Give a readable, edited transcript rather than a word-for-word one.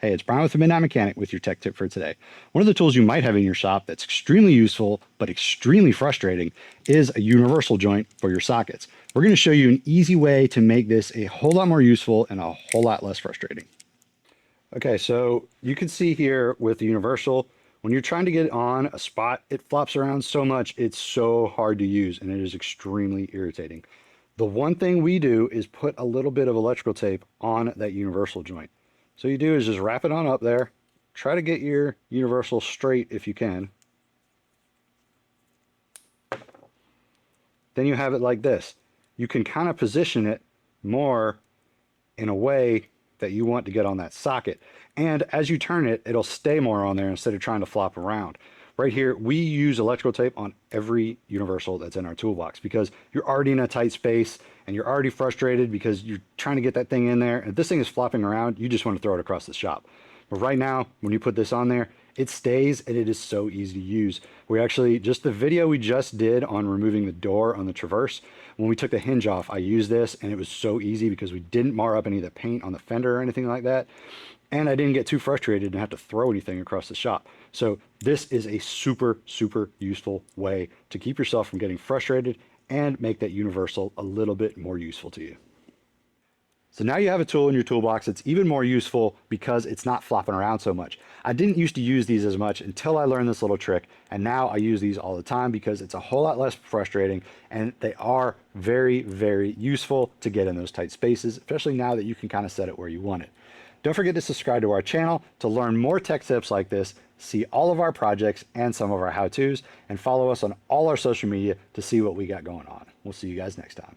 Hey, it's Brian with the Midnight Mechanic with your tech tip for today. One of the tools you might have in your shop that's extremely useful but extremely frustrating is a universal joint for your sockets. We're going to show you an easy way to make this a whole lot more useful and a whole lot less frustrating. Okay, so you can see here with the universal, when you're trying to get it on a spot, it flops around so much, it's so hard to use and it is extremely irritating. The one thing we do is put a little bit of electrical tape on that universal joint. So you do is just wrap it on up there, try to get your universal straight if you can. Then you have it like this. You can kind of position it more in a way that you want to get on that socket. And as you turn it, it'll stay more on there instead of trying to flop around. Right here, we use electrical tape on every universal that's in our toolbox because you're already in a tight space and you're already frustrated because you're trying to get that thing in there. And if this thing is flopping around, you just want to throw it across the shop. But right now, when you put this on there, it stays and it is so easy to use. We actually, just the video we just did on removing the door on the Traverse, when we took the hinge off, I used this and it was so easy because we didn't mar up any of the paint on the fender or anything like that. And I didn't get too frustrated and have to throw anything across the shop. So this is a super, super useful way to keep yourself from getting frustrated and make that universal a little bit more useful to you. So now you have a tool in your toolbox that's even more useful because it's not flopping around so much. I didn't used to use these as much until I learned this little trick, and now I use these all the time because it's a whole lot less frustrating and they are very, very useful to get in those tight spaces, especially now that you can kind of set it where you want it. Don't forget to subscribe to our channel to learn more tech tips like this, see all of our projects and some of our how-tos, and follow us on all our social media to see what we got going on. We'll see you guys next time.